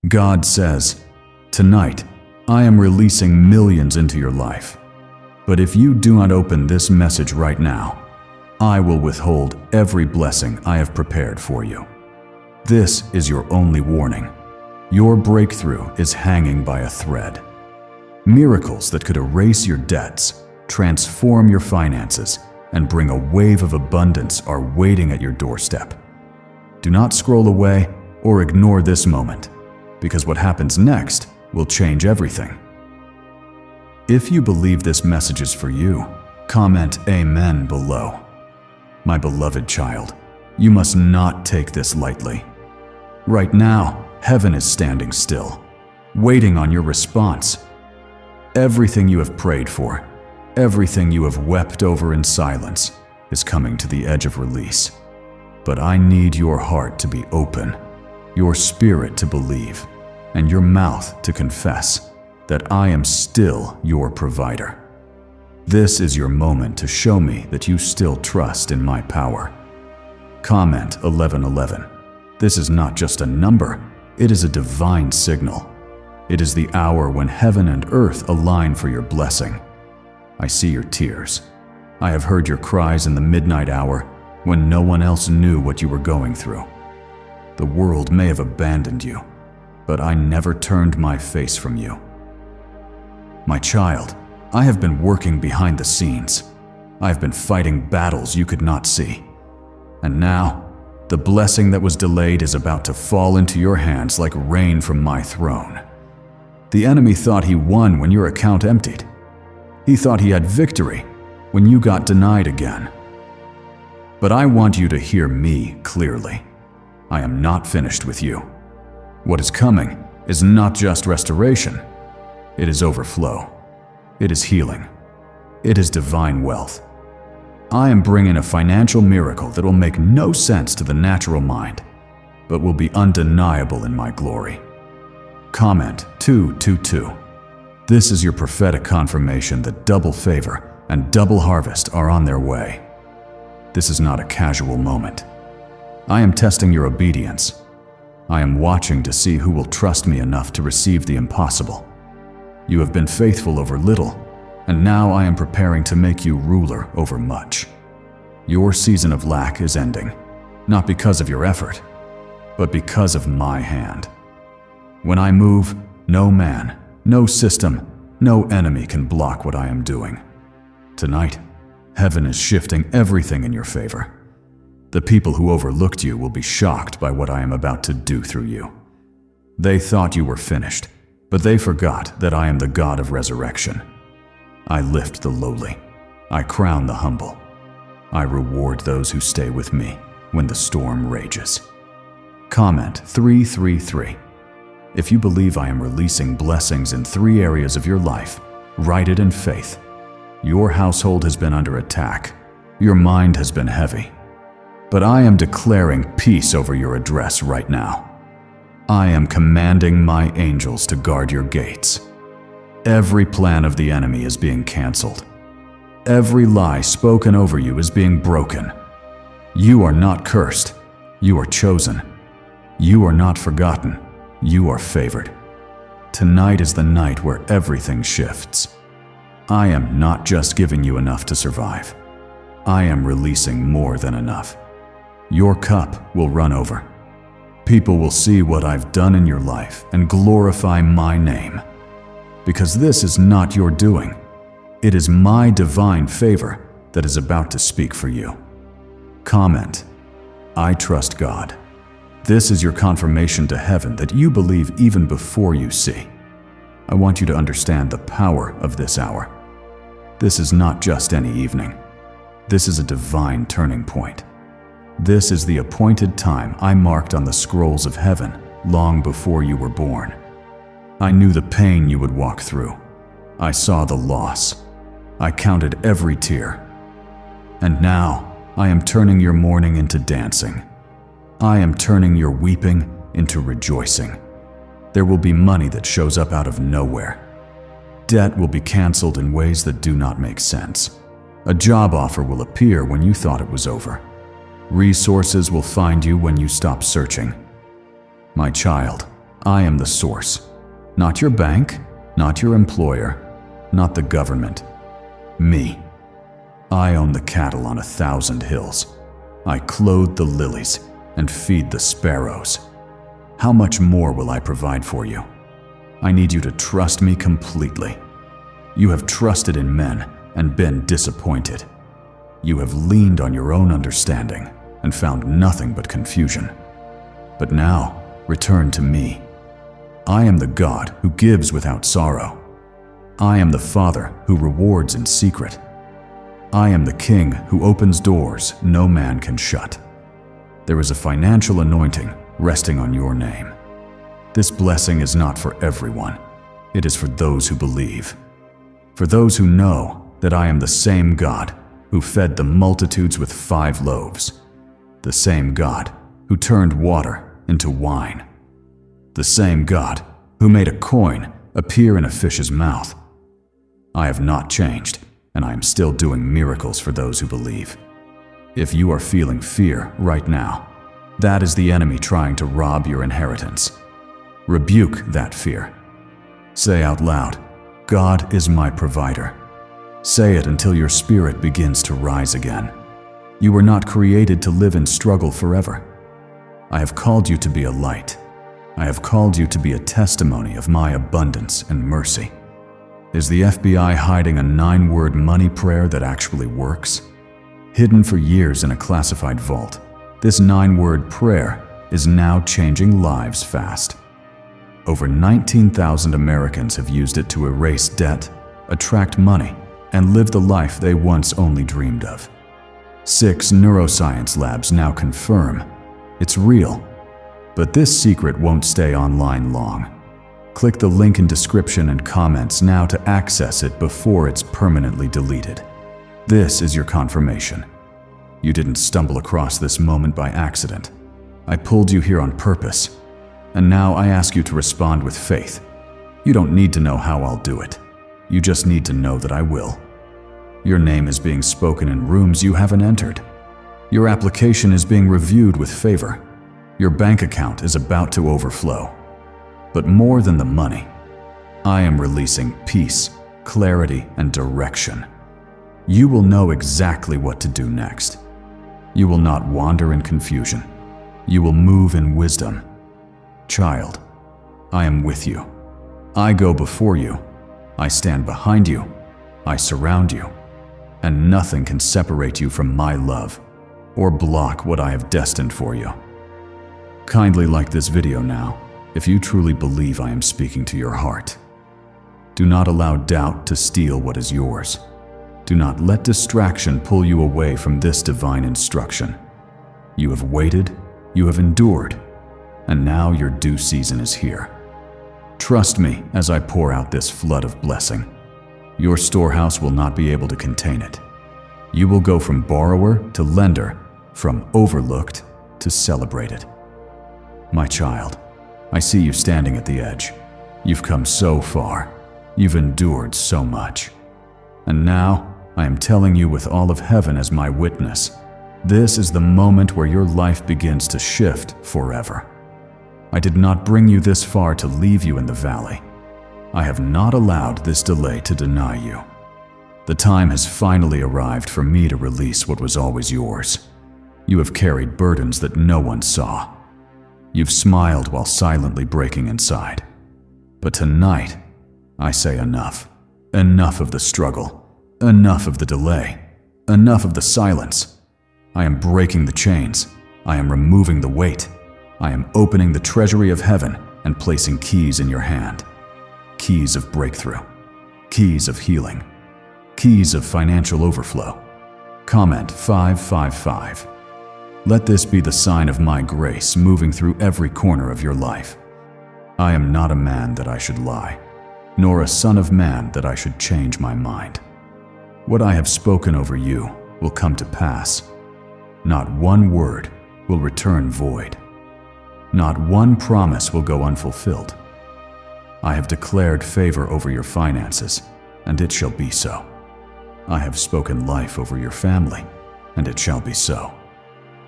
God says, "Tonight, I am releasing millions into your life. But if you do not open this message right now, I will withhold every blessing I have prepared for you." This is your only warning. Your breakthrough is hanging by a thread. Miracles that could erase your debts, transform your finances, and bring a wave of abundance are waiting at your doorstep. Do not scroll away or ignore this moment, because what happens next will change everything. If you believe this message is for you, comment Amen below. My beloved child, you must not take this lightly. Right now, heaven is standing still, waiting on your response. Everything you have prayed for, everything you have wept over in silence, is coming to the edge of release. But I need your heart to be open, your spirit to believe, and your mouth to confess that I am still your provider. This is your moment to show me that you still trust in my power. Comment 1111. This is not just a number, it is a divine signal. It is the hour when heaven and earth align for your blessing. I see your tears. I have heard your cries in the midnight hour when no one else knew what you were going through. The world may have abandoned you, but I never turned my face from you. My child, I have been working behind the scenes. I have been fighting battles you could not see. And now, the blessing that was delayed is about to fall into your hands like rain from my throne. The enemy thought he won when your account emptied. He thought he had victory when you got denied again. But I want you to hear me clearly. I am not finished with you. What is coming is not just restoration. It is overflow. It is healing. It is divine wealth. I am bringing a financial miracle that will make no sense to the natural mind, but will be undeniable in my glory. Comment 222. This is your prophetic confirmation that double favor and double harvest are on their way. This is not a casual moment. I am testing your obedience. I am watching to see who will trust me enough to receive the impossible. You have been faithful over little, and now I am preparing to make you ruler over much. Your season of lack is ending, not because of your effort, but because of my hand. When I move, no man, no system, no enemy can block what I am doing. Tonight, heaven is shifting everything in your favor. The people who overlooked you will be shocked by what I am about to do through you. They thought you were finished, but they forgot that I am the God of resurrection. I lift the lowly. I crown the humble. I reward those who stay with me when the storm rages. Comment 333. If you believe I am releasing blessings in 3 areas of your life, write it in faith. Your household has been under attack. Your mind has been heavy. But I am declaring peace over your address right now. I am commanding my angels to guard your gates. Every plan of the enemy is being canceled. Every lie spoken over you is being broken. You are not cursed. You are chosen. You are not forgotten. You are favored. Tonight is the night where everything shifts. I am not just giving you enough to survive. I am releasing more than enough. Your cup will run over. People will see what I've done in your life and glorify my name. Because this is not your doing. It is my divine favor that is about to speak for you. Comment, I trust God. This is your confirmation to heaven that you believe even before you see. I want you to understand the power of this hour. This is not just any evening. This is a divine turning point. This is the appointed time I marked on the scrolls of heaven long before you were born. I knew the pain you would walk through. I saw the loss. I counted every tear. And now I am turning your mourning into dancing. I am turning your weeping into rejoicing. There will be money that shows up out of nowhere. Debt will be canceled in ways that do not make sense. A job offer will appear when you thought it was over. Resources will find you when you stop searching. My child, I am the source. Not your bank, not your employer, not the government. Me. I own the cattle on 1,000 hills. I clothe the lilies and feed the sparrows. How much more will I provide for you? I need you to trust me completely. You have trusted in men and been disappointed. You have leaned on your own understanding and found nothing but confusion. But now, return to me. I am the God who gives without sorrow. I am the Father who rewards in secret. I am the King who opens doors no man can shut. There is a financial anointing resting on your name. This blessing is not for everyone. It is for those who believe. For those who know that I am the same God who fed the multitudes with 5 loaves. The same God who turned water into wine. The same God who made a coin appear in a fish's mouth. I have not changed, and I am still doing miracles for those who believe. If you are feeling fear right now, that is the enemy trying to rob your inheritance. Rebuke that fear. Say out loud, God is my provider. Say it until your spirit begins to rise again. You were not created to live in struggle forever. I have called you to be a light. I have called you to be a testimony of my abundance and mercy. Is the FBI hiding a 9-word money prayer that actually works? Hidden for years in a classified vault, this 9-word prayer is now changing lives fast. Over 19,000 Americans have used it to erase debt, attract money, and live the life they once only dreamed of. 6 neuroscience labs now confirm it's real. But this secret won't stay online long. Click the link in description and comments now to access it before it's permanently deleted. This is your confirmation. You didn't stumble across this moment by accident. I pulled you here on purpose. And now I ask you to respond with faith. You don't need to know how I'll do it. You just need to know that I will. Your name is being spoken in rooms you haven't entered. Your application is being reviewed with favor. Your bank account is about to overflow. But more than the money, I am releasing peace, clarity, and direction. You will know exactly what to do next. You will not wander in confusion. You will move in wisdom. Child, I am with you. I go before you. I stand behind you. I surround you. And nothing can separate you from my love or block what I have destined for you. Kindly like this video now, if you truly believe I am speaking to your heart. Do not allow doubt to steal what is yours. Do not let distraction pull you away from this divine instruction. You have waited, you have endured, and now your due season is here. Trust me as I pour out this flood of blessing. Your storehouse will not be able to contain it. You will go from borrower to lender, from overlooked to celebrated. My child, I see you standing at the edge. You've come so far. You've endured so much. And now, I am telling you with all of heaven as my witness, this is the moment where your life begins to shift forever. I did not bring you this far to leave you in the valley. I have not allowed this delay to deny you. The time has finally arrived for me to release what was always yours. You have carried burdens that no one saw. You've smiled while silently breaking inside. But tonight, I say enough. Enough of the struggle. Enough of the delay. Enough of the silence. I am breaking the chains. I am removing the weight. I am opening the treasury of heaven and placing keys in your hand. Keys of breakthrough. Keys of healing. Keys of financial overflow. Comment 555. Let this be the sign of my grace moving through every corner of your life. I am not a man that I should lie, nor a son of man that I should change my mind. What I have spoken over you will come to pass. Not one word will return void. Not one promise will go unfulfilled. I have declared favor over your finances, and it shall be so. I have spoken life over your family, and it shall be so.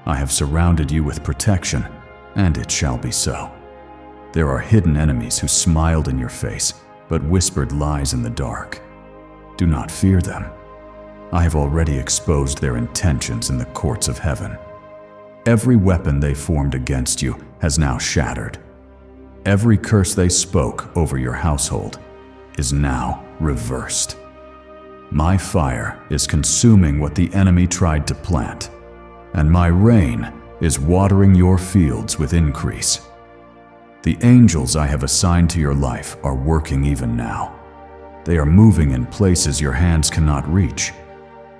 I have surrounded you with protection, and it shall be so. There are hidden enemies who smiled in your face, but whispered lies in the dark. Do not fear them. I have already exposed their intentions in the courts of heaven. Every weapon they formed against you has now shattered. Every curse they spoke over your household is now reversed. My fire is consuming what the enemy tried to plant, and my rain is watering your fields with increase. The angels I have assigned to your life are working even now. They are moving in places your hands cannot reach.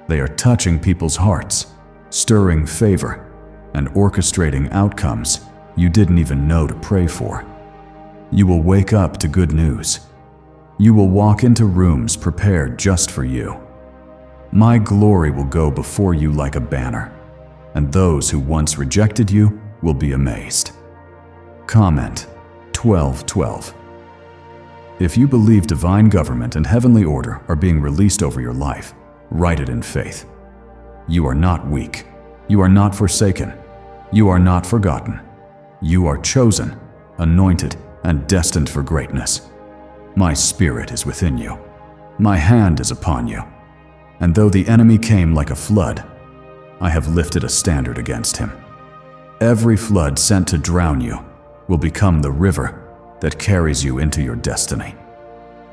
They are touching people's hearts, stirring favor, and orchestrating outcomes you didn't even know to pray for. You will wake up to good news. You will walk into rooms prepared just for you. My glory will go before you like a banner, and those who once rejected you will be amazed. Comment 12:12. If you believe divine government and heavenly order are being released over your life, write it in faith. You are not weak. You are not forsaken. You are not forgotten. You are chosen, anointed, and destined for greatness. My spirit is within you. My hand is upon you. And though the enemy came like a flood, I have lifted a standard against him. Every flood sent to drown you will become the river that carries you into your destiny.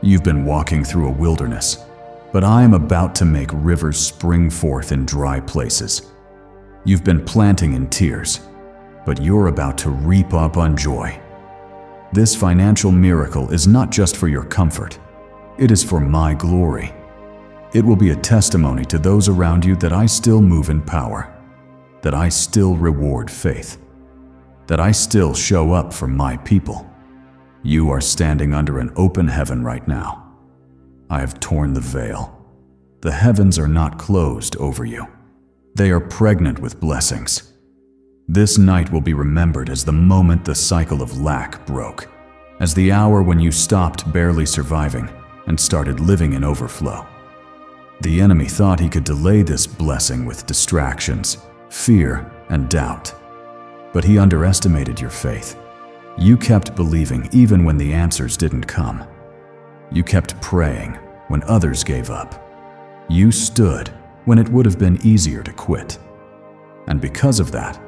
You've been walking through a wilderness, but I am about to make rivers spring forth in dry places. You've been planting in tears, but you're about to reap up on joy. This financial miracle is not just for your comfort, it is for my glory. It will be a testimony to those around you that I still move in power, that I still reward faith, that I still show up for my people. You are standing under an open heaven right now. I have torn the veil. The heavens are not closed over you. They are pregnant with blessings. This night will be remembered as the moment the cycle of lack broke, as the hour when you stopped barely surviving and started living in overflow. The enemy thought he could delay this blessing with distractions, fear, and doubt. But he underestimated your faith. You kept believing even when the answers didn't come. You kept praying when others gave up. You stood when it would have been easier to quit. And because of that,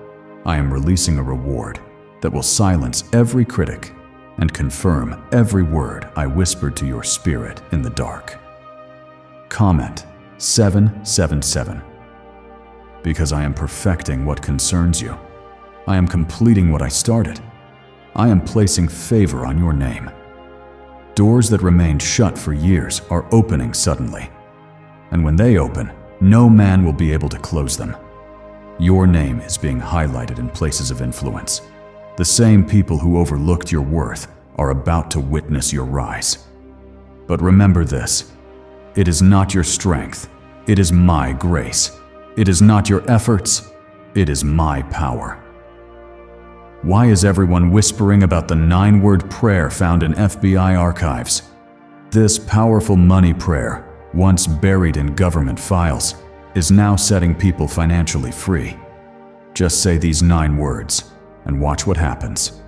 I am releasing a reward that will silence every critic and confirm every word I whispered to your spirit in the dark. Comment 777. Because I am perfecting what concerns you. I am completing what I started. I am placing favor on your name. Doors that remained shut for years are opening suddenly. And when they open, no man will be able to close them. Your name is being highlighted in places of influence. The same people who overlooked your worth are about to witness your rise. But remember this, it is not your strength, it is my grace. It is not your efforts, it is my power. Why is everyone whispering about the 9-word prayer found in FBI archives? This powerful money prayer, once buried in government files, is now setting people financially free. Just say these 9 words and watch what happens.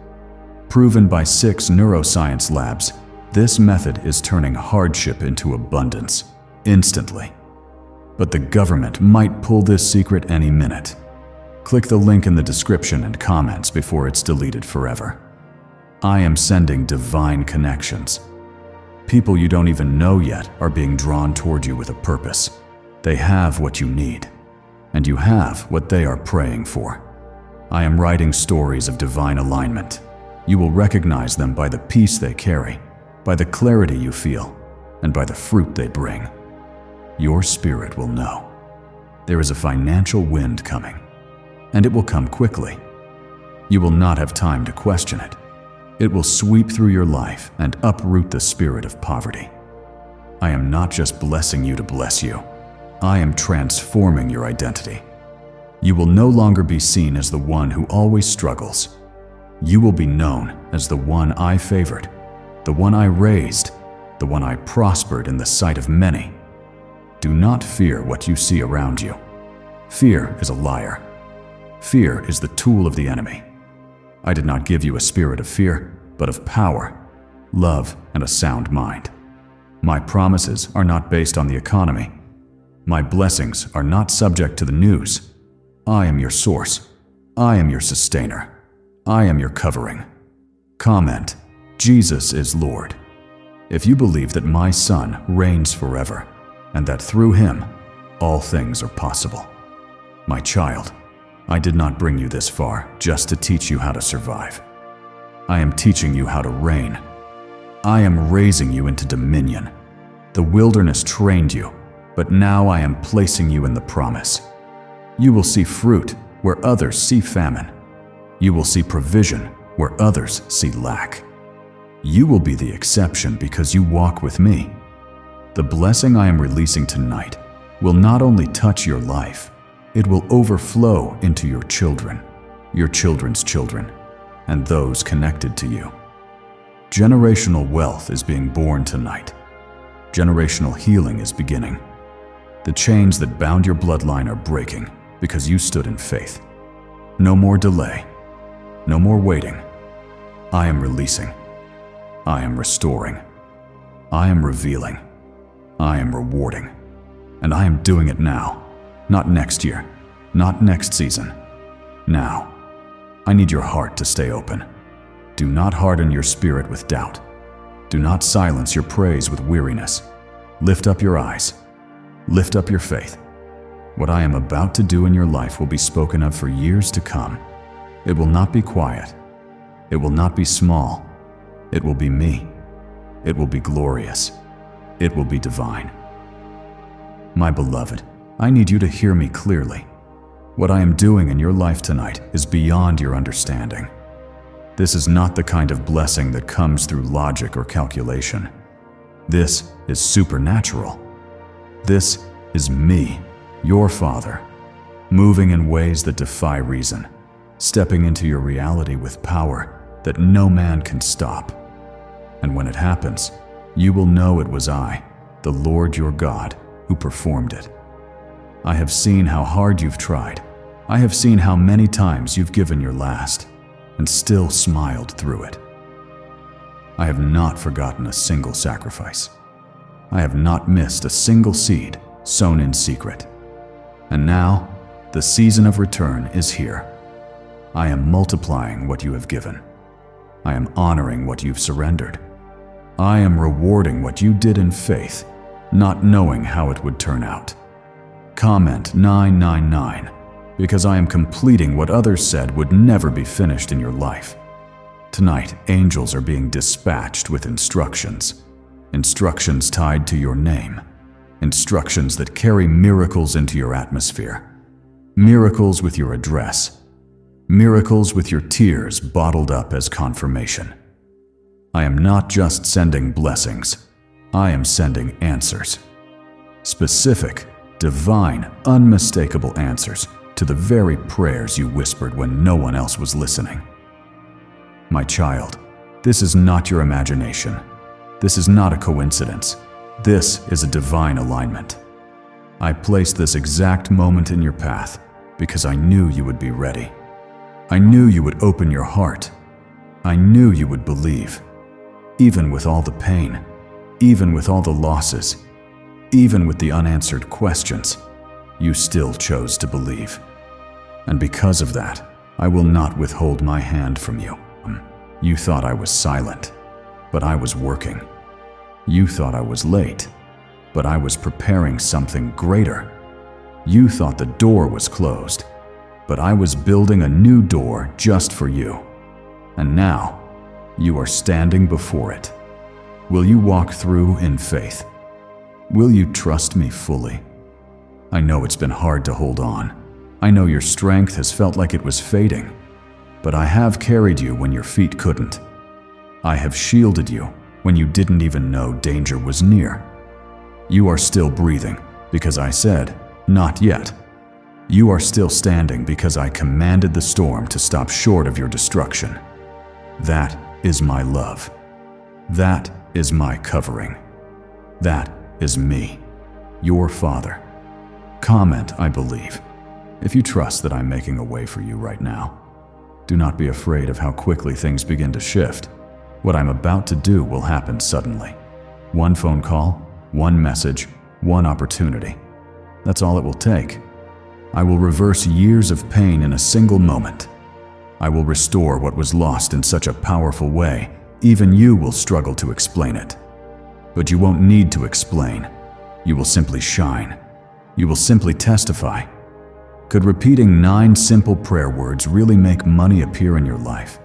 Proven by 6 neuroscience labs, this method is turning hardship into abundance, instantly. But the government might pull this secret any minute. Click the link in the description and comments before it's deleted forever. I am sending divine connections. People you don't even know yet are being drawn toward you with a purpose. They have what you need, and you have what they are praying for. I am writing stories of divine alignment. You will recognize them by the peace they carry, by the clarity you feel, and by the fruit they bring. Your spirit will know. There is a financial wind coming, and it will come quickly. You will not have time to question it. It will sweep through your life and uproot the spirit of poverty. I am not just blessing you to bless you. I am transforming your identity. You will no longer be seen as the one who always struggles. You will be known as the one I favored, the one I raised, the one I prospered in the sight of many. Do not fear what you see around you. Fear is a liar. Fear is the tool of the enemy. I did not give you a spirit of fear, but of power, love, and a sound mind. My promises are not based on the economy. My blessings are not subject to the news. I am your source. I am your sustainer. I am your covering. Comment: Jesus is Lord. If you believe that my Son reigns forever, and that through him, all things are possible. My child, I did not bring you this far just to teach you how to survive. I am teaching you how to reign. I am raising you into dominion. The wilderness trained you, but now I am placing you in the promise. You will see fruit where others see famine. You will see provision where others see lack. You will be the exception because you walk with me. The blessing I am releasing tonight will not only touch your life, it will overflow into your children, your children's children, and those connected to you. Generational wealth is being born tonight. Generational healing is beginning. The chains that bound your bloodline are breaking because you stood in faith. No more delay. No more waiting. I am releasing. I am restoring. I am revealing. I am rewarding. And I am doing it now. Not next year. Not next season. Now. I need your heart to stay open. Do not harden your spirit with doubt. Do not silence your praise with weariness. Lift up your eyes. Lift up your faith. What I am about to do in your life will be spoken of for years to come. It will not be quiet. It will not be small. It will be me. It will be glorious. It will be divine. My beloved, I need you to hear me clearly. What I am doing in your life tonight is beyond your understanding. This is not the kind of blessing that comes through logic or calculation. This is supernatural. This is me, your Father, moving in ways that defy reason, stepping into your reality with power that no man can stop. And when it happens, you will know it was I, the Lord your God, who performed it. I have seen how hard you've tried. I have seen how many times you've given your last and still smiled through it. I have not forgotten a single sacrifice. I have not missed a single seed sown in secret. And now, the season of return is here. I am multiplying what you have given. I am honoring what you've surrendered. I am rewarding what you did in faith, not knowing how it would turn out. Comment 999, because I am completing what others said would never be finished in your life. Tonight, angels are being dispatched with instructions. Instructions tied to your name. Instructions that carry miracles into your atmosphere. Miracles with your address. Miracles with your tears bottled up as confirmation. I am not just sending blessings. I am sending answers. Specific, divine, unmistakable answers to the very prayers you whispered when no one else was listening. My child, this is not your imagination. This is not a coincidence. This is a divine alignment. I placed this exact moment in your path because I knew you would be ready. I knew you would open your heart. I knew you would believe. Even with all the pain, even with all the losses, even with the unanswered questions, you still chose to believe. And because of that, I will not withhold my hand from you. You thought I was silent, but I was working. You thought I was late, but I was preparing something greater. You thought the door was closed, but I was building a new door just for you. And now, you are standing before it. Will you walk through in faith? Will you trust me fully? I know it's been hard to hold on. I know your strength has felt like it was fading, but I have carried you when your feet couldn't. I have shielded you when you didn't even know danger was near. You are still breathing because I said, "Not yet." You are still standing because I commanded the storm to stop short of your destruction. That is my love. That is my covering. That is me, your Father. Comment, I believe, if you trust that I'm making a way for you right now. Do not be afraid of how quickly things begin to shift. What I'm about to do will happen suddenly. One phone call, one message, one opportunity. That's all it will take. I will reverse years of pain in a single moment. I will restore what was lost in such a powerful way, even you will struggle to explain it. But you won't need to explain. You will simply shine. You will simply testify. Could repeating 9 simple prayer words really make money appear in your life?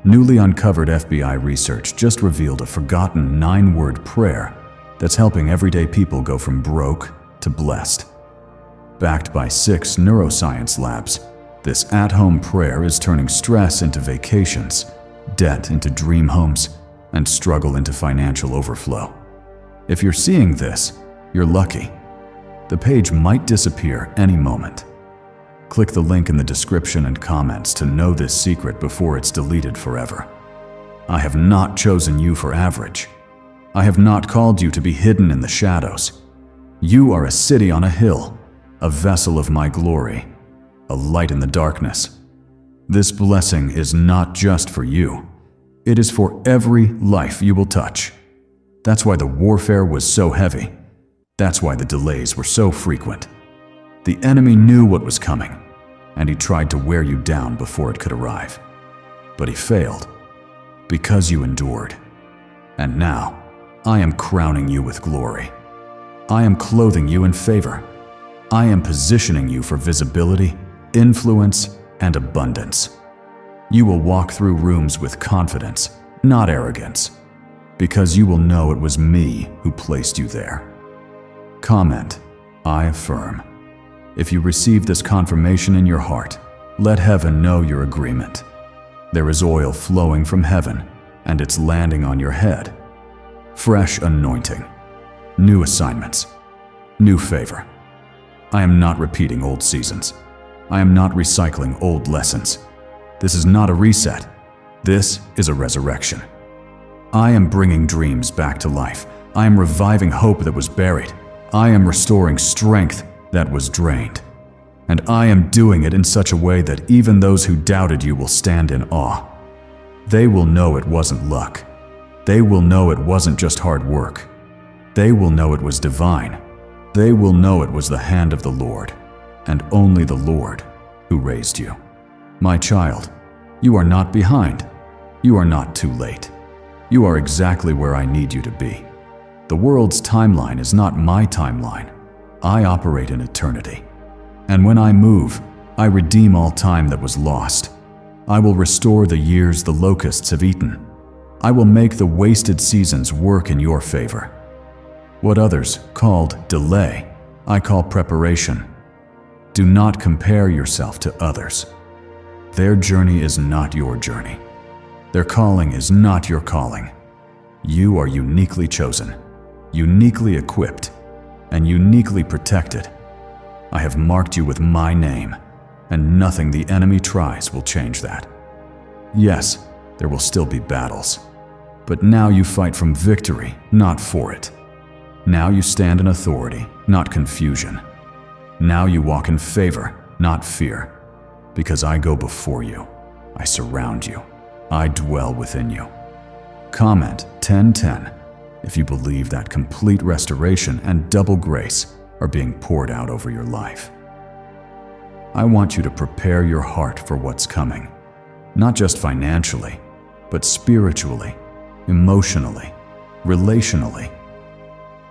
Newly uncovered FBI research just revealed a forgotten 9-word prayer that's helping everyday people go from broke to blessed. Backed by 6 neuroscience labs, this at-home prayer is turning stress into vacations, debt into dream homes, and struggle into financial overflow. If you're seeing this, you're lucky. The page might disappear any moment. Click the link in the description and comments to know this secret before it's deleted forever. I have not chosen you for average. I have not called you to be hidden in the shadows. You are a city on a hill, a vessel of my glory, a light in the darkness. This blessing is not just for you. It is for every life you will touch. That's why the warfare was so heavy. That's why the delays were so frequent. The enemy knew what was coming, and he tried to wear you down before it could arrive. But he failed, because you endured. And now, I am crowning you with glory. I am clothing you in favor. I am positioning you for visibility, influence, and abundance. You will walk through rooms with confidence, not arrogance, because you will know it was me who placed you there. Comment, I affirm. If you receive this confirmation in your heart, let heaven know your agreement. There is oil flowing from heaven, and it's landing on your head. Fresh anointing, new assignments, new favor. I am not repeating old seasons. I am not recycling old lessons. This is not a reset. This is a resurrection. I am bringing dreams back to life. I am reviving hope that was buried. I am restoring strength that was drained. And I am doing it in such a way that even those who doubted you will stand in awe. They will know it wasn't luck. They will know it wasn't just hard work. They will know it was divine. They will know it was the hand of the Lord, and only the Lord, who raised you. My child, you are not behind. You are not too late. You are exactly where I need you to be. The world's timeline is not my timeline. I operate in eternity. And when I move, I redeem all time that was lost. I will restore the years the locusts have eaten. I will make the wasted seasons work in your favor. What others called delay, I call preparation. Do not compare yourself to others. Their journey is not your journey. Their calling is not your calling. You are uniquely chosen, uniquely equipped, and uniquely protected. I have marked you with my name, and nothing the enemy tries will change that. Yes, there will still be battles, but now you fight from victory, not for it. Now you stand in authority, not confusion. Now you walk in favor, not fear, because I go before you. I surround you. I dwell within you. Comment 1010 if you believe that complete restoration and double grace are being poured out over your life. I want you to prepare your heart for what's coming, not just financially, but spiritually, emotionally, relationally.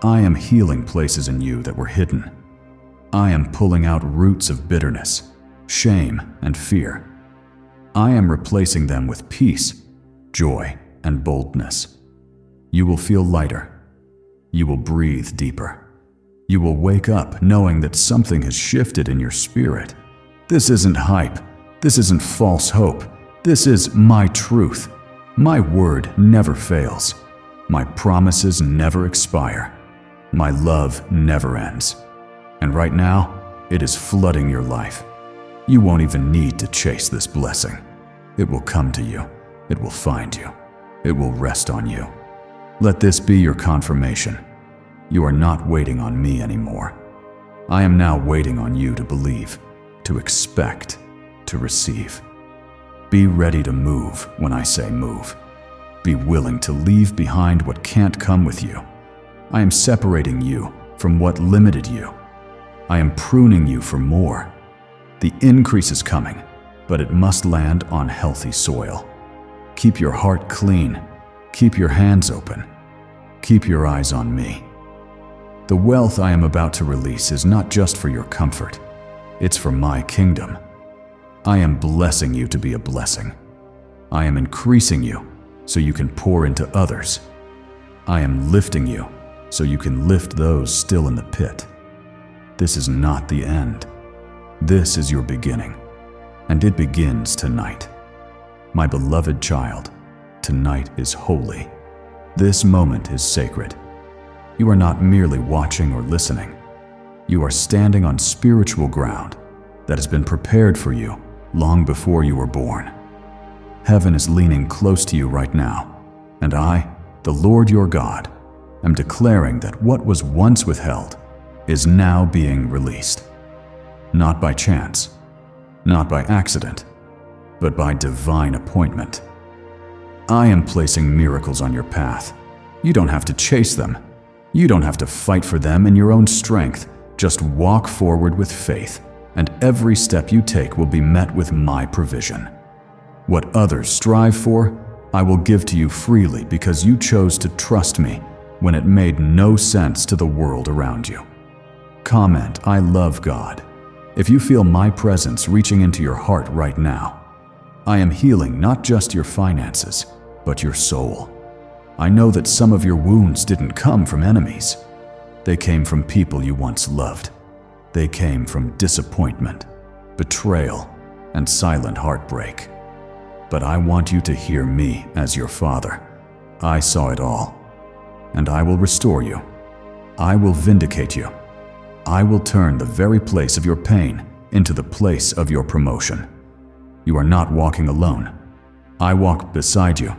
I am healing places in you that were hidden. I am pulling out roots of bitterness, shame, and fear. I am replacing them with peace, joy, and boldness. You will feel lighter. You will breathe deeper. You will wake up knowing that something has shifted in your spirit. This isn't hype. This isn't false hope. This is my truth. My word never fails. My promises never expire. My love never ends. And right now, it is flooding your life. You won't even need to chase this blessing. It will come to you. It will find you. It will rest on you. Let this be your confirmation. You are not waiting on me anymore. I am now waiting on you to believe, to expect, to receive. Be ready to move when I say move. Be willing to leave behind what can't come with you. I am separating you from what limited you. I am pruning you for more. The increase is coming, but it must land on healthy soil. Keep your heart clean. Keep your hands open. Keep your eyes on me. The wealth I am about to release is not just for your comfort. It's for my kingdom. I am blessing you to be a blessing. I am increasing you so you can pour into others. I am lifting you so you can lift those still in the pit. This is not the end. This is your beginning, and it begins tonight. My beloved child, tonight is holy. This moment is sacred. You are not merely watching or listening. You are standing on spiritual ground that has been prepared for you long before you were born. Heaven is leaning close to you right now, and I, the Lord your God, am declaring that what was once withheld is now being released. Not by chance, not by accident, but by divine appointment. I am placing miracles on your path. You don't have to chase them. You don't have to fight for them in your own strength. Just walk forward with faith, and every step you take will be met with my provision. What others strive for, I will give to you freely because you chose to trust me when it made no sense to the world around you. Comment, I love God, if you feel my presence reaching into your heart right now. I am healing not just your finances, but your soul. I know that some of your wounds didn't come from enemies. They came from people you once loved. They came from disappointment, betrayal, and silent heartbreak. But I want you to hear me as your father. I saw it all, and I will restore you. I will vindicate you. I will turn the very place of your pain into the place of your promotion. You are not walking alone. I walk beside you.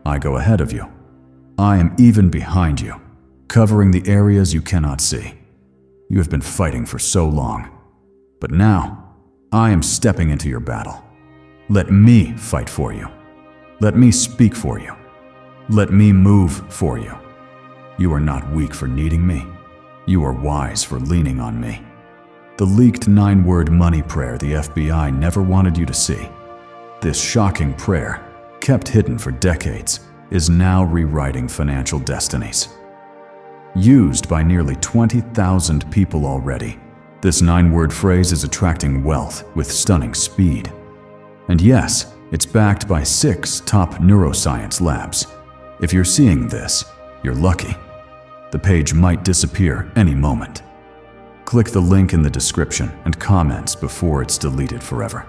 I go ahead of you. I am even behind you, covering the areas you cannot see. You have been fighting for so long, but now I am stepping into your battle. Let me fight for you. Let me speak for you. Let me move for you. You are not weak for needing me. You are wise for leaning on me. The leaked 9-word money prayer the FBI never wanted you to see. This shocking prayer, kept hidden for decades, is now rewriting financial destinies. Used by nearly 20,000 people already, this 9-word phrase is attracting wealth with stunning speed. And yes, it's backed by 6 top neuroscience labs. If you're seeing this, you're lucky. The page might disappear any moment. Click the link in the description and comments before it's deleted forever.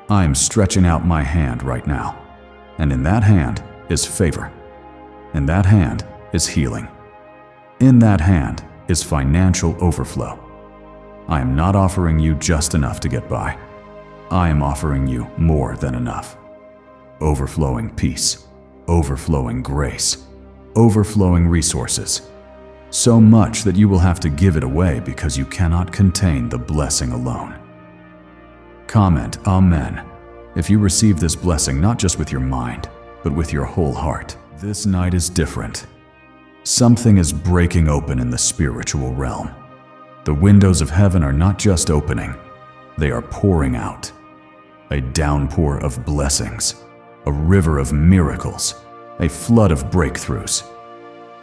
I am stretching out my hand right now, and in that hand is favor. In that hand is healing. In that hand is financial overflow. I am not offering you just enough to get by. I am offering you more than enough. Overflowing peace, overflowing grace, overflowing resources. So much that you will have to give it away because you cannot contain the blessing alone. Comment Amen if you receive this blessing not just with your mind, but with your whole heart. This night is different. Something is breaking open in the spiritual realm. The windows of heaven are not just opening, they are pouring out. A downpour of blessings, a river of miracles, a flood of breakthroughs.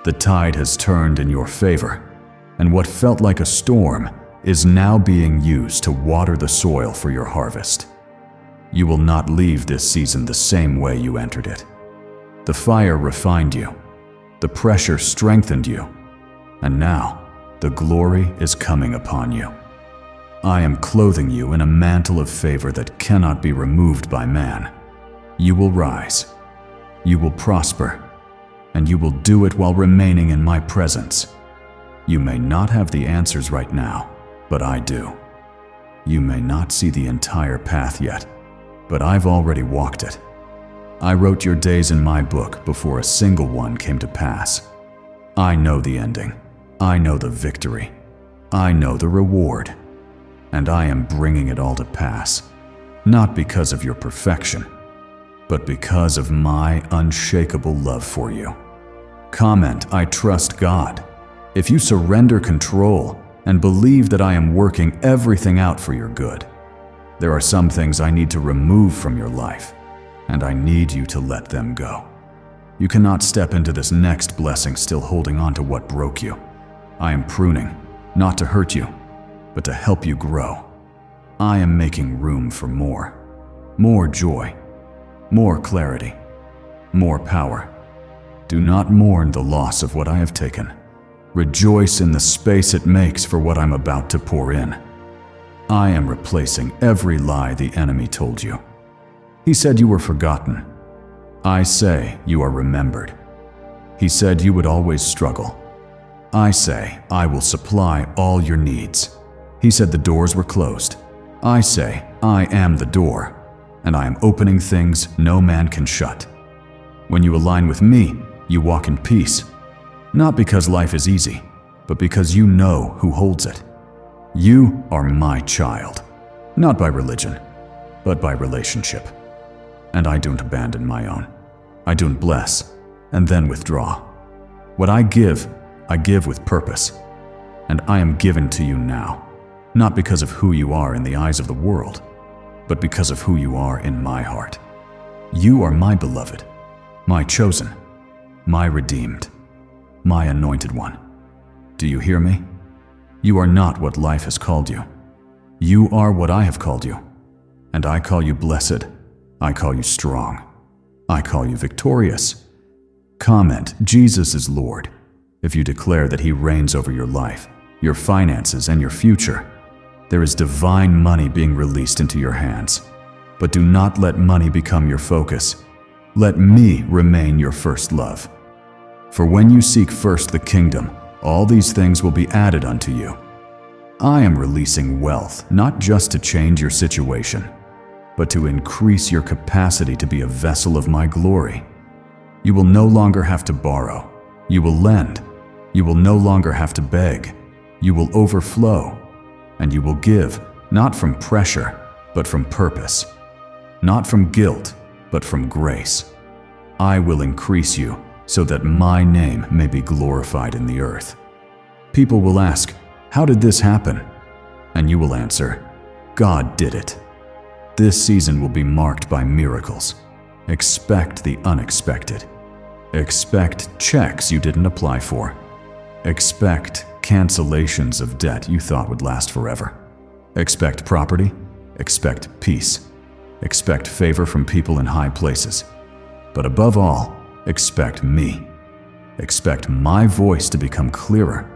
The tide has turned in your favor, and what felt like a storm is now being used to water the soil for your harvest. You will not leave this season the same way you entered it. The fire refined you, the pressure strengthened you, and now the glory is coming upon you. I am clothing you in a mantle of favor that cannot be removed by man. You will rise, you will prosper, and you will do it while remaining in my presence. You may not have the answers right now, but I do. You may not see the entire path yet, but I've already walked it. I wrote your days in my book before a single one came to pass. I know the ending. I know the victory. I know the reward. And I am bringing it all to pass, not because of your perfection, but because of my unshakable love for you. Comment, I trust God. If you surrender control and believe that I am working everything out for your good, there are some things I need to remove from your life, and I need you to let them go. You cannot step into this next blessing still holding on to what broke you. I am pruning, not to hurt you, but to help you grow. I am making room for more joy, more clarity, more power. Do not mourn the loss of what I have taken. Rejoice in the space it makes for what I'm about to pour in. I am replacing every lie the enemy told you. He said you were forgotten. I say you are remembered. He said you would always struggle. I say I will supply all your needs. He said the doors were closed. I say I am the door, and I am opening things no man can shut. When you align with me, you walk in peace, not because life is easy, but because you know who holds it. You are my child, not by religion, but by relationship. And I don't abandon my own. I don't bless and then withdraw. What I give with purpose, and I am given to you now, not because of who you are in the eyes of the world, but because of who you are in my heart. You are my beloved, my chosen, my redeemed, my anointed one. Do you hear me? You are not what life has called you. You are what I have called you. And I call you blessed. I call you strong. I call you victorious. Comment, Jesus is Lord, if you declare that He reigns over your life, your finances, and your future. There is divine money being released into your hands. But do not let money become your focus. Let me remain your first love. For when you seek first the kingdom, all these things will be added unto you. I am releasing wealth, not just to change your situation, but to increase your capacity to be a vessel of my glory. You will no longer have to borrow. You will lend. You will no longer have to beg. You will overflow. And you will give, not from pressure, but from purpose. Not from guilt, but from grace. I will increase you so that my name may be glorified in the earth. People will ask, how did this happen? And you will answer, God did it. This season will be marked by miracles. Expect the unexpected. Expect checks you didn't apply for. Expect cancellations of debt you thought would last forever. Expect property. Expect peace. Expect favor from people in high places. But above all, expect me. Expect my voice to become clearer.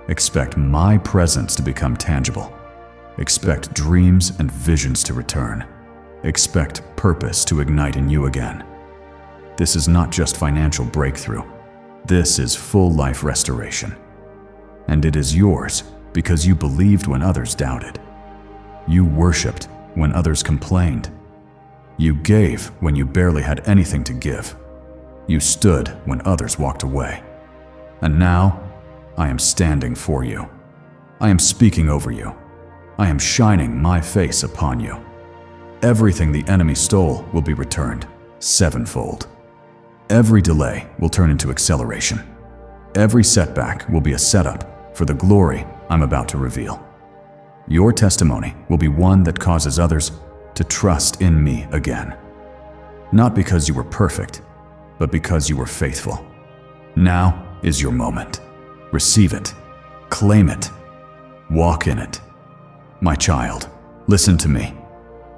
Expect my presence to become tangible. Expect dreams and visions to return. Expect purpose to ignite in you again. This is not just financial breakthrough. This is full life restoration. And it is yours because you believed when others doubted. You worshiped when others complained. You gave when you barely had anything to give. You stood when others walked away. And now, I am standing for you. I am speaking over you. I am shining my face upon you. Everything the enemy stole will be returned sevenfold. Every delay will turn into acceleration. Every setback will be a setup for the glory I'm about to reveal. Your testimony will be one that causes others to trust in me again. Not because you were perfect, but because you were faithful. Now is your moment. Receive it. Claim it. Walk in it. My child, listen to me.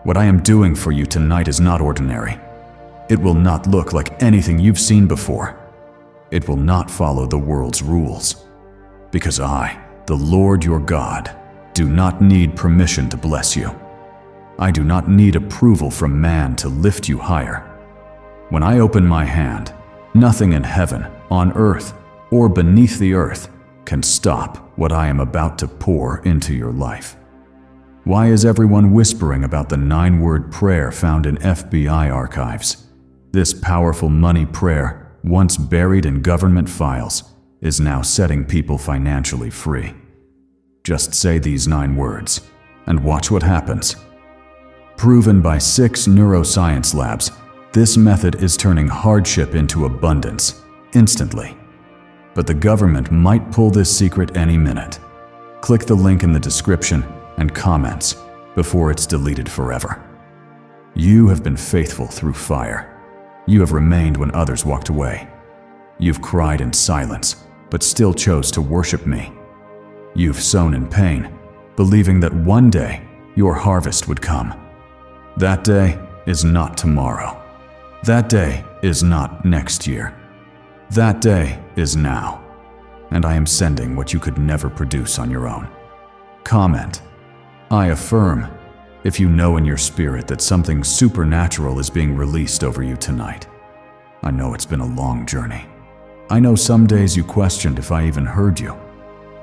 What I am doing for you tonight is not ordinary. It will not look like anything you've seen before. It will not follow the world's rules. Because I, the Lord your God, do not need permission to bless you. I do not need approval from man to lift you higher. When I open my hand, nothing in heaven, on earth, or beneath the earth can stop what I am about to pour into your life. Why is everyone whispering about the 9-word prayer found in FBI archives? This powerful money prayer, once buried in government files, is now setting people financially free. Just say these 9 words and watch what happens. Proven by 6 neuroscience labs, This method is turning hardship into abundance, instantly. But the government might pull this secret any minute. Click the link in the description and comments before it's deleted forever. You have been faithful through fire. You have remained when others walked away. You've cried in silence, but still chose to worship me. You've sown in pain, believing that one day your harvest would come. That day is not tomorrow. That day is not next year. That day is now. And I am sending what you could never produce on your own. Comment, "I affirm," if you know in your spirit that something supernatural is being released over you tonight. I know it's been a long journey. I know some days you questioned if I even heard you.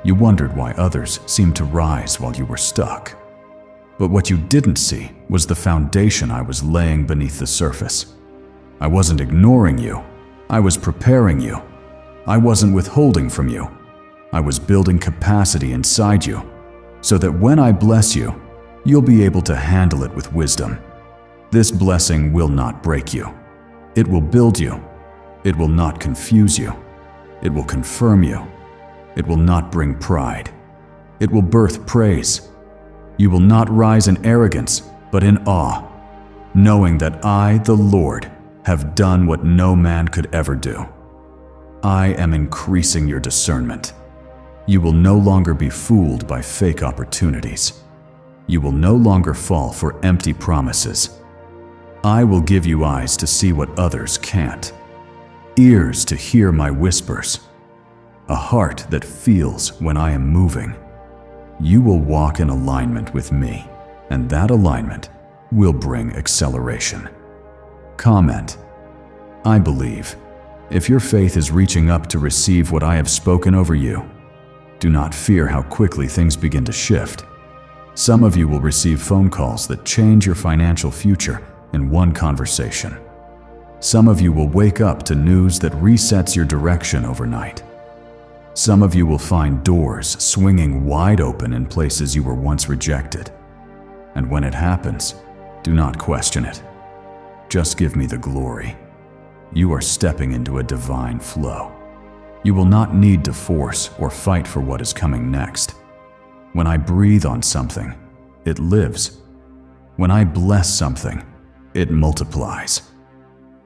You wondered why others seemed to rise while you were stuck. But what you didn't see was the foundation I was laying beneath the surface. I wasn't ignoring you. I was preparing you. I wasn't withholding from you. I was building capacity inside you so that when I bless you, you'll be able to handle it with wisdom. This blessing will not break you. It will build you. It will not confuse you. It will confirm you. It will not bring pride. It will birth praise. You will not rise in arrogance, but in awe, knowing that I, the Lord, have done what no man could ever do. I am increasing your discernment. You will no longer be fooled by fake opportunities. You will no longer fall for empty promises. I will give you eyes to see what others can't, ears to hear my whispers, a heart that feels when I am moving. You will walk in alignment with me, and that alignment will bring acceleration. Comment, "I believe." If your faith is reaching up to receive what I have spoken over you, do not fear how quickly things begin to shift. Some of you will receive phone calls that change your financial future in one conversation. Some of you will wake up to news that resets your direction overnight. Some of you will find doors swinging wide open in places you were once rejected. And when it happens, do not question it. Just give me the glory. You are stepping into a divine flow. You will not need to force or fight for what is coming next. When I breathe on something, it lives. When I bless something, it multiplies.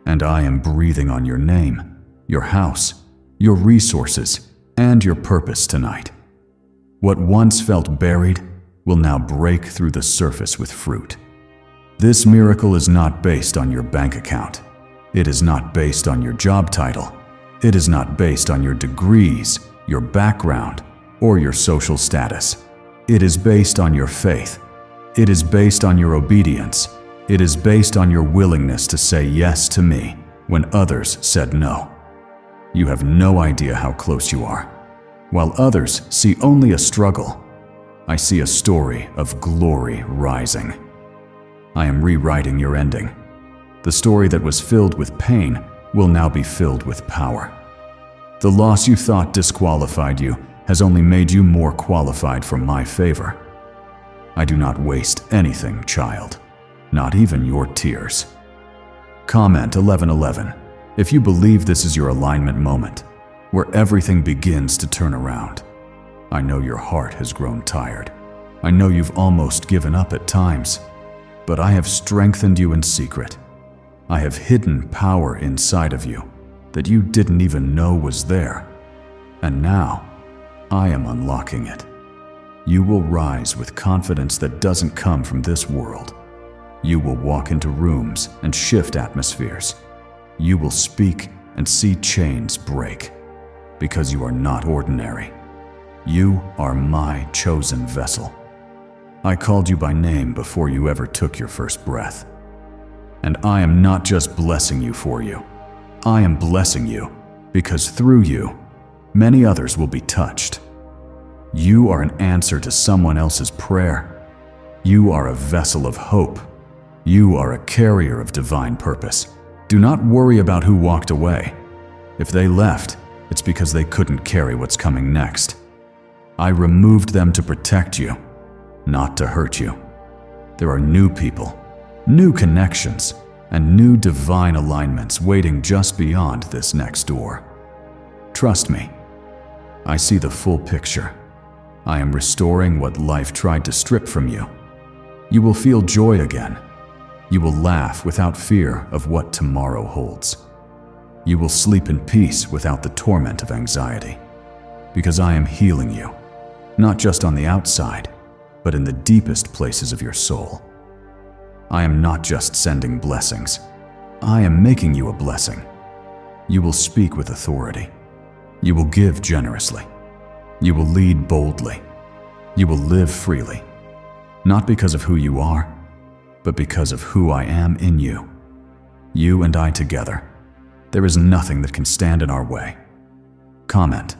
And I am breathing on your name, your house, your resources, and your purpose tonight. What once felt buried will now break through the surface with fruit. This miracle is not based on your bank account. It is not based on your job title. It is not based on your degrees, your background, or your social status. It is based on your faith. It is based on your obedience. It is based on your willingness to say yes to me when others said no. You have no idea how close you are. While others see only a struggle, I see a story of glory rising. I am rewriting your ending. The story that was filled with pain will now be filled with power. The loss you thought disqualified you has only made you more qualified for my favor. I do not waste anything, child, not even your tears. Comment 1111 if you believe this is your alignment moment, where everything begins to turn around. I know your heart has grown tired. I know you've almost given up at times, but I have strengthened you in secret. I have hidden power inside of you that you didn't even know was there. And now, I am unlocking it. You will rise with confidence that doesn't come from this world. You will walk into rooms and shift atmospheres. You will speak and see chains break, because you are not ordinary. You are my chosen vessel. I called you by name before you ever took your first breath. And I am not just blessing you for you. I am blessing you because through you, many others will be touched. You are an answer to someone else's prayer. You are a vessel of hope. You are a carrier of divine purpose. Do not worry about who walked away. If they left, it's because they couldn't carry what's coming next. I removed them to protect you, not to hurt you. There are new people, new connections, and new divine alignments waiting just beyond this next door. Trust me, I see the full picture. I am restoring what life tried to strip from you. You will feel joy again. You will laugh without fear of what tomorrow holds. You will sleep in peace without the torment of anxiety. Because I am healing you, not just on the outside, but in the deepest places of your soul. I am not just sending blessings. I am making you a blessing. You will speak with authority. You will give generously. You will lead boldly. You will live freely. Not because of who you are, but because of who I am in you. You and I together. There is nothing that can stand in our way. Comment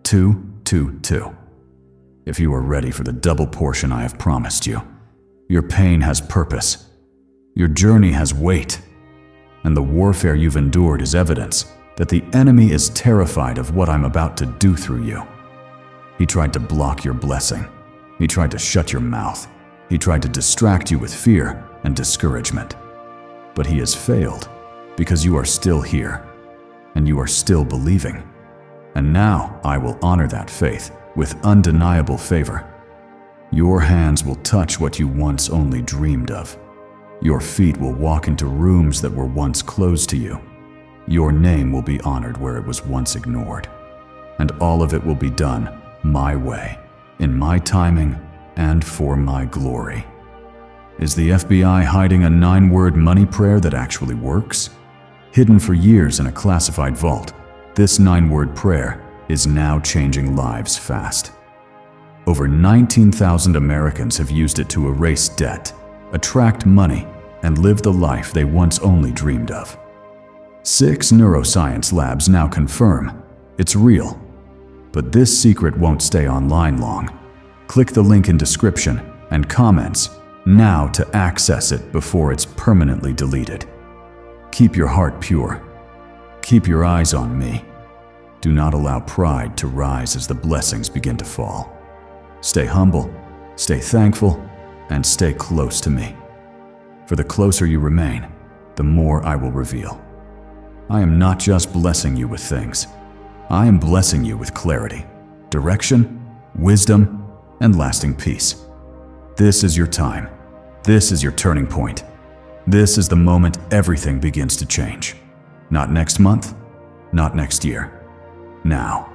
222. If you are ready for the double portion I have promised you. Your pain has purpose. Your journey has weight. And the warfare you've endured is evidence that the enemy is terrified of what I'm about to do through you. He tried to block your blessing. He tried to shut your mouth. He tried to distract you with fear and discouragement. But he has failed because you are still here and you are still believing. And now I will honor that faith with undeniable favor. Your hands will touch what you once only dreamed of. Your feet will walk into rooms that were once closed to you. Your name will be honored where it was once ignored. And all of it will be done my way, in my timing, and for my glory. Is the FBI hiding a 9-word money prayer that actually works? Hidden for years in a classified vault, this 9-word prayer is now changing lives fast. Over 19,000 Americans have used it to erase debt, attract money, and live the life they once only dreamed of. 6 neuroscience labs now confirm it's real. But this secret won't stay online long. Click the link in description and comments now to access it before it's permanently deleted. Keep your heart pure. Keep your eyes on me. Do not allow pride to rise as the blessings begin to fall. Stay humble, stay thankful, and stay close to me. For the closer you remain, the more I will reveal. I am not just blessing you with things. I am blessing you with clarity, direction, wisdom, and lasting peace. This is your time. This is your turning point. This is the moment everything begins to change. Not next month, not next year. Now.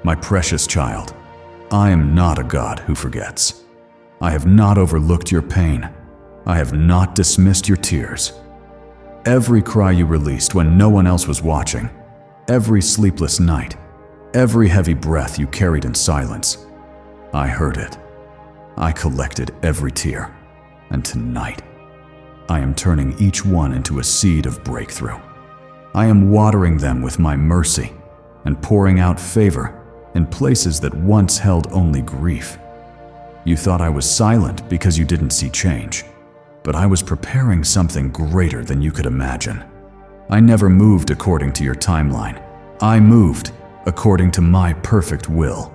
My precious child, I am not a God who forgets. I have not overlooked your pain. I have not dismissed your tears. Every cry you released when no one else was watching, every sleepless night, every heavy breath you carried in silence, I heard it. I collected every tear, and tonight, I am turning each one into a seed of breakthrough. I am watering them with my mercy and pouring out favor in places that once held only grief. You thought I was silent because you didn't see change, but I was preparing something greater than you could imagine. I never moved according to your timeline. I moved according to my perfect will.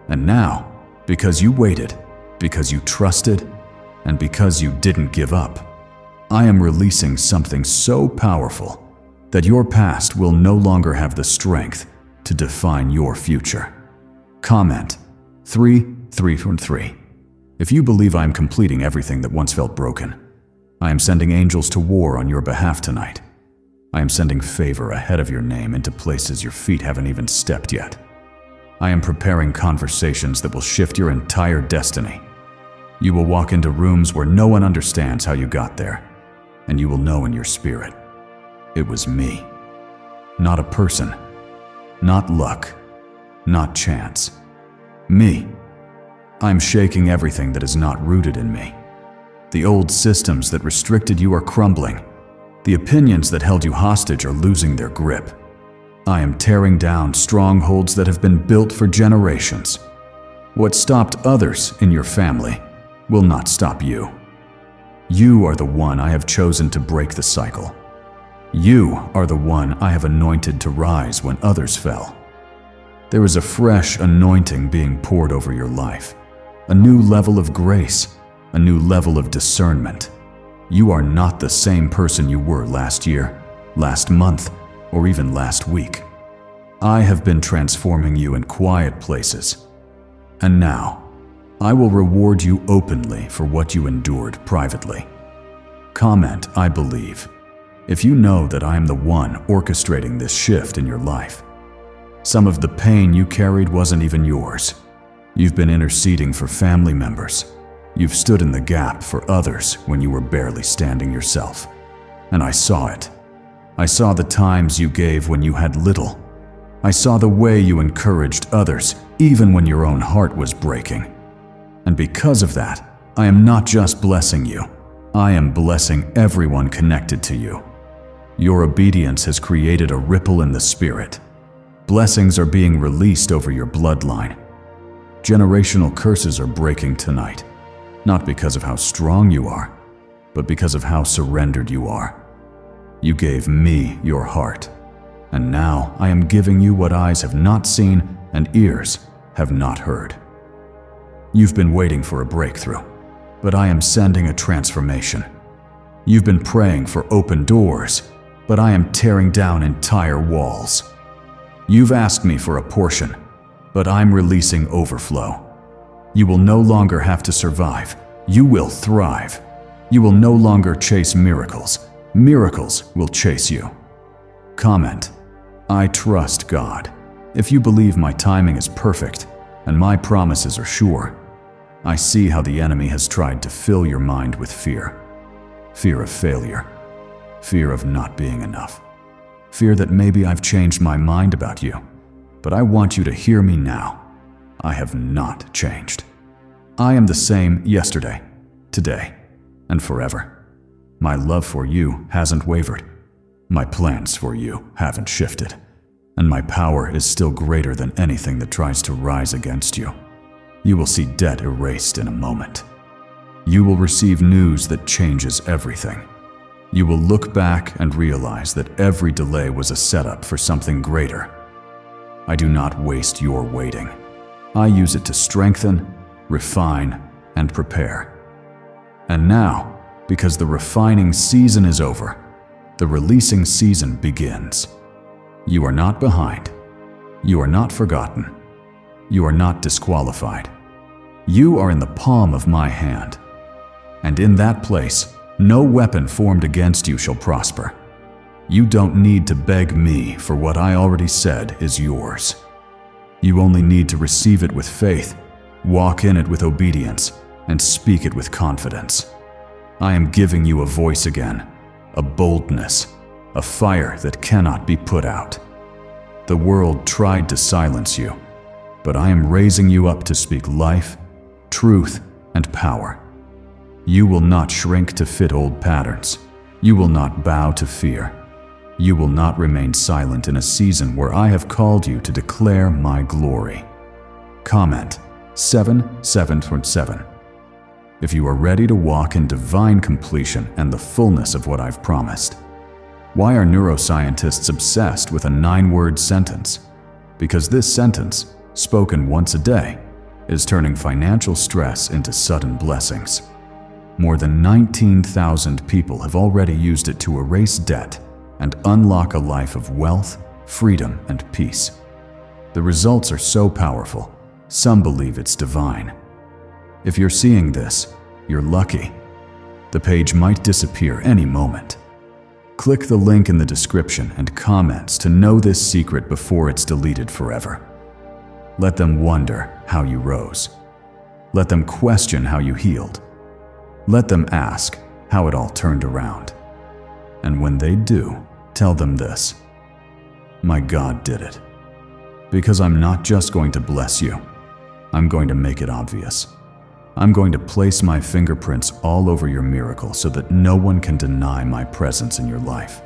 And now, because you waited, because you trusted, and because you didn't give up, I am releasing something so powerful that your past will no longer have the strength to define your future. Comment 333. If you believe I am completing everything that once felt broken, I am sending angels to war on your behalf tonight. I am sending favor ahead of your name into places your feet haven't even stepped yet. I am preparing conversations that will shift your entire destiny. You will walk into rooms where no one understands how you got there, and you will know in your spirit, it was me. Not a person, not luck, not chance. Me. I'm shaking everything that is not rooted in me. The old systems that restricted you are crumbling. The opinions that held you hostage are losing their grip. I am tearing down strongholds that have been built for generations. What stopped others in your family will not stop you. You are the one I have chosen to break the cycle. You are the one I have anointed to rise when others fell. There is a fresh anointing being poured over your life, a new level of grace, a new level of discernment. You are not the same person you were last year, last month, or even last week. I have been transforming you in quiet places. And now, I will reward you openly for what you endured privately. Comment, I believe, if you know that I am the one orchestrating this shift in your life. Some of the pain you carried wasn't even yours. You've been interceding for family members. You've stood in the gap for others when you were barely standing yourself. And I saw it. I saw the times you gave when you had little. I saw the way you encouraged others, even when your own heart was breaking. And because of that, I am not just blessing you. I am blessing everyone connected to you. Your obedience has created a ripple in the spirit. Blessings are being released over your bloodline. Generational curses are breaking tonight, not because of how strong you are, but because of how surrendered you are. You gave me your heart, and now I am giving you what eyes have not seen and ears have not heard. You've been waiting for a breakthrough, but I am sending a transformation. You've been praying for open doors, but I am tearing down entire walls. You've asked me for a portion, but I'm releasing overflow. You will no longer have to survive. You will thrive. You will no longer chase miracles. Miracles will chase you. Comment, I trust God. If you believe my timing is perfect and my promises are sure, I see how the enemy has tried to fill your mind with fear. Fear of failure. Fear of not being enough. Fear that maybe I've changed my mind about you. But I want you to hear me now. I have not changed. I am the same yesterday, today, and forever. My love for you hasn't wavered. My plans for you haven't shifted. And my power is still greater than anything that tries to rise against you. You will see debt erased in a moment. You will receive news that changes everything. You will look back and realize that every delay was a setup for something greater. I do not waste your waiting. I use it to strengthen, refine, and prepare. And now, because the refining season is over, the releasing season begins. You are not behind. You are not forgotten. You are not disqualified. You are in the palm of my hand. And in that place, no weapon formed against you shall prosper. You don't need to beg me for what I already said is yours. You only need to receive it with faith, walk in it with obedience, and speak it with confidence. I am giving you a voice again, a boldness, a fire that cannot be put out. The world tried to silence you, but I am raising you up to speak life, truth, and power. You will not shrink to fit old patterns. You will not bow to fear. You will not remain silent in a season where I have called you to declare my glory. Comment 7:7. If you are ready to walk in divine completion and the fullness of what I've promised. Why are neuroscientists obsessed with a 9-word sentence? Because this sentence, spoken once a day, is turning financial stress into sudden blessings. More than 19,000 people have already used it to erase debt and unlock a life of wealth, freedom, and peace. The results are so powerful, some believe it's divine. If you're seeing this, you're lucky. The page might disappear any moment. Click the link in the description and comments to know this secret before it's deleted forever. Let them wonder how you rose. Let them question how you healed. Let them ask how it all turned around. And when they do, tell them this: my God did it. Because I'm not just going to bless you, I'm going to make it obvious. I'm going to place my fingerprints all over your miracle so that no one can deny my presence in your life.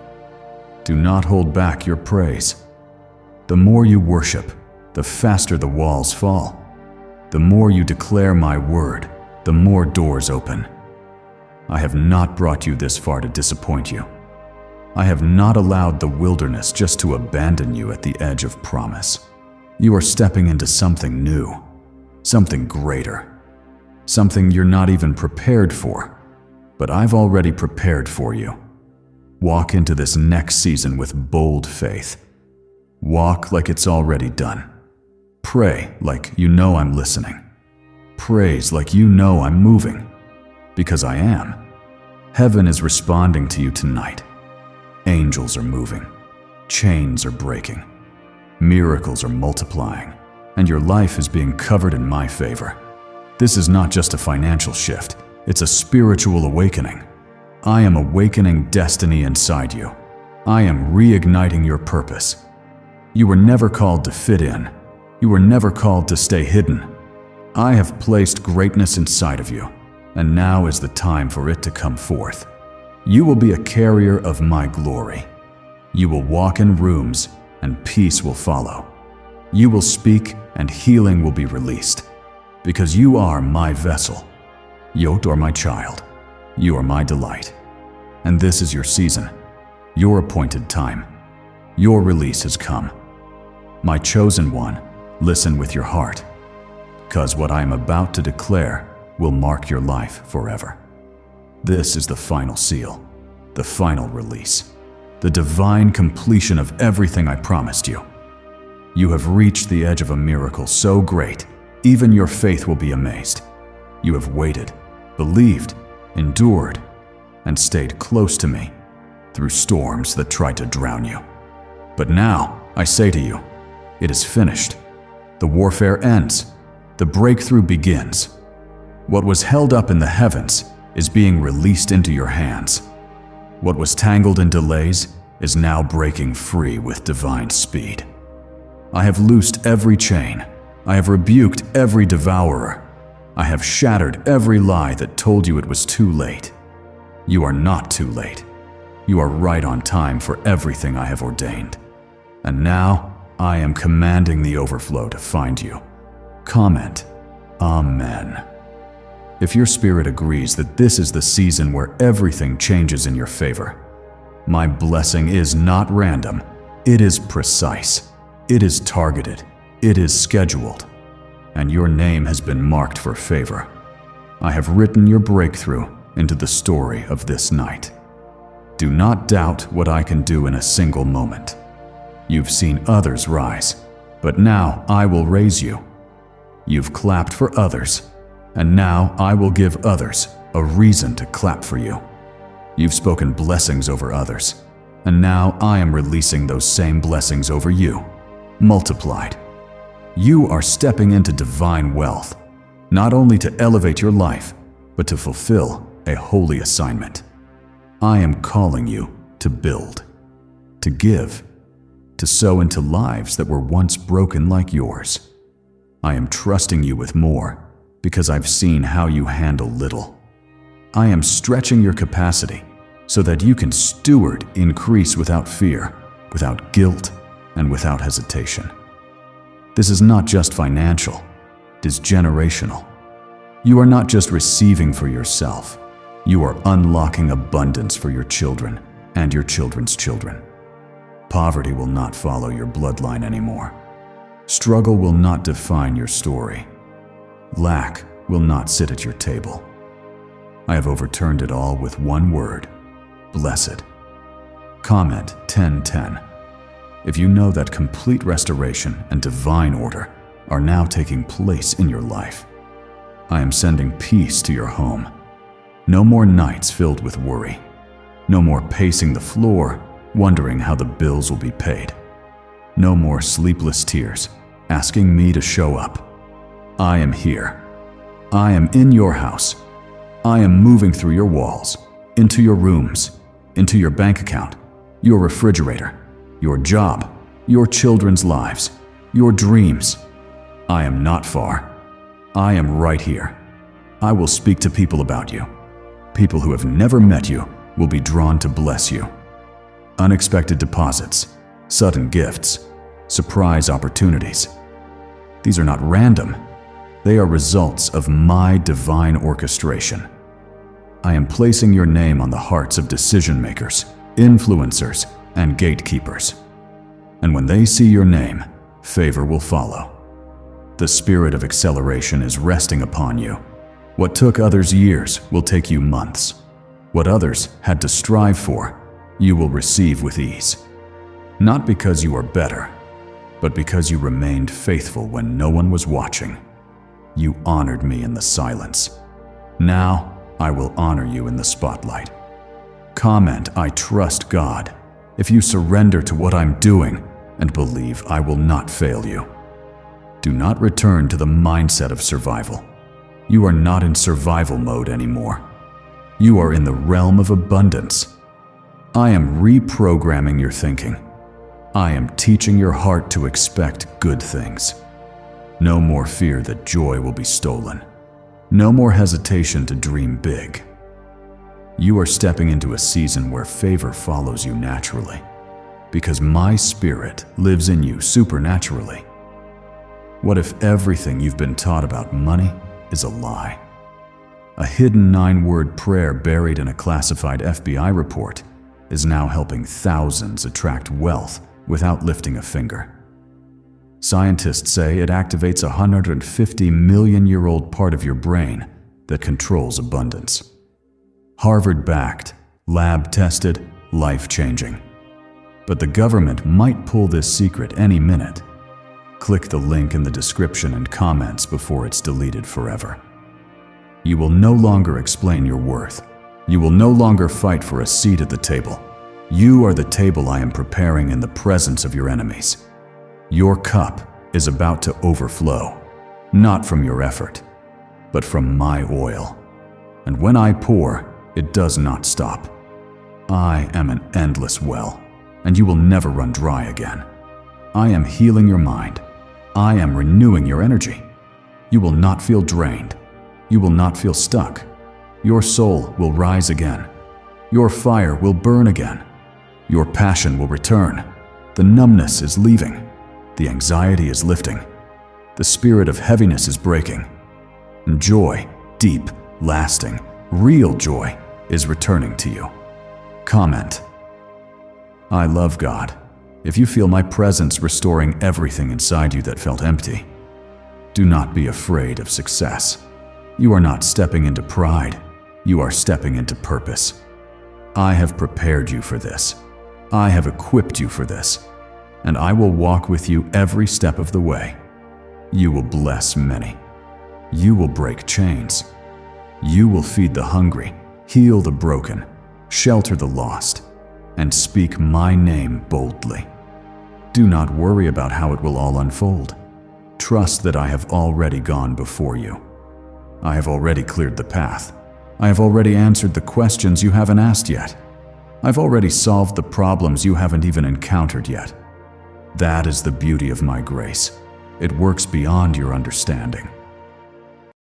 Do not hold back your praise. The more you worship, the faster the walls fall. The more you declare my word, the more doors open. I have not brought you this far to disappoint you. I have not allowed the wilderness just to abandon you at the edge of promise. You are stepping into something new, something greater, something you're not even prepared for. but I've already prepared for you. Walk into this next season with bold faith. Walk like it's already done. Pray like you know I'm listening. Praise like you know I'm moving. Because I am. Heaven is responding to you tonight. Angels are moving. Chains are breaking. Miracles are multiplying. And your life is being covered in my favor. This is not just a financial shift. It's a spiritual awakening. I am awakening destiny inside you. I am reigniting your purpose. You were never called to fit in. You were never called to stay hidden. I have placed greatness inside of you, and now is the time for it to come forth. You will be a carrier of my glory. You will walk in rooms, and peace will follow. You will speak, and healing will be released. Because you are my vessel. You are my child. You are my delight. And this is your season, your appointed time. Your release has come. My chosen one, listen with your heart, because what I am about to declare will mark your life forever. This is the final seal, the final release, the divine completion of everything I promised you. You have reached the edge of a miracle so great, even your faith will be amazed. You have waited, believed, endured, and stayed close to me through storms that tried to drown you. But now, I say to you, it is finished. The warfare ends. The breakthrough begins. What was held up in the heavens is being released into your hands. What was tangled in delays is now breaking free with divine speed. I have loosed every chain. I have rebuked every devourer. I have shattered every lie that told you it was too late. You are not too late. You are right on time for everything I have ordained. And now, I am commanding the overflow to find you. Comment, Amen. If your spirit agrees that this is the season where everything changes in your favor, my blessing is not random. It is precise. It is targeted. It is scheduled. And your name has been marked for favor. I have written your breakthrough into the story of this night. Do not doubt what I can do in a single moment. You've seen others rise, but now I will raise you. You've clapped for others, and now I will give others a reason to clap for you. You've spoken blessings over others, and now I am releasing those same blessings over you, multiplied. You are stepping into divine wealth, not only to elevate your life, but to fulfill a holy assignment. I am calling you to build, to give, to sow into lives that were once broken like yours. I am trusting you with more because I've seen how you handle little. I am stretching your capacity so that you can steward increase without fear, without guilt, and without hesitation. This is not just financial, it is generational. You are not just receiving for yourself, you are unlocking abundance for your children and your children's children. Poverty will not follow your bloodline anymore. Struggle will not define your story. Lack will not sit at your table. I have overturned it all with one word: blessed. Comment 1010 if you know that complete restoration and divine order are now taking place in your life. I am sending peace to your home. No more nights filled with worry. No more pacing the floor, wondering how the bills will be paid. No more sleepless tears, asking me to show up. I am here. I am in your house. I am moving through your walls, into your rooms, into your bank account, your refrigerator, your job, your children's lives, your dreams. I am not far. I am right here. I will speak to people about you. People who have never met you will be drawn to bless you. Unexpected deposits, sudden gifts, surprise opportunities. These are not random. They are results of my divine orchestration. I am placing your name on the hearts of decision makers, influencers, and gatekeepers. And when they see your name, favor will follow. The spirit of acceleration is resting upon you. What took others years will take you months. What others had to strive for, you will receive with ease. Not because you are better, but because you remained faithful when no one was watching. You honored me in the silence. Now, I will honor you in the spotlight. Comment, I trust God, if you surrender to what I'm doing and believe I will not fail you. Do not return to the mindset of survival. You are not in survival mode anymore. You are in the realm of abundance. I am reprogramming your thinking. I am teaching your heart to expect good things. No more fear that joy will be stolen. No more hesitation to dream big. You are stepping into a season where favor follows you naturally, because my spirit lives in you supernaturally. What if everything you've been taught about money is a lie? A hidden 9-word prayer buried in a classified FBI report is now helping thousands attract wealth without lifting a finger. Scientists say it activates a 150-million-year-old part of your brain that controls abundance. Harvard-backed, lab-tested, life-changing. But the government might pull this secret any minute. Click the link in the description and comments before it's deleted forever. You will no longer explain your worth. You will no longer fight for a seat at the table. You are the table I am preparing in the presence of your enemies. Your cup is about to overflow, not from your effort, but from my oil. And when I pour, it does not stop. I am an endless well, and you will never run dry again. I am healing your mind. I am renewing your energy. You will not feel drained. You will not feel stuck. Your soul will rise again. Your fire will burn again. Your passion will return. The numbness is leaving. The anxiety is lifting. The spirit of heaviness is breaking. And joy, deep, lasting, real joy, is returning to you. Comment, I love God. If you feel my presence restoring everything inside you that felt empty, do not be afraid of success. You are not stepping into pride. You are stepping into purpose. I have prepared you for this. I have equipped you for this, and I will walk with you every step of the way. You will bless many. You will break chains. You will feed the hungry, heal the broken, shelter the lost, and speak my name boldly. Do not worry about how it will all unfold. Trust that I have already gone before you. I have already cleared the path. I have already answered the questions you haven't asked yet. I've already solved the problems you haven't even encountered yet. That is the beauty of my grace. It works beyond your understanding.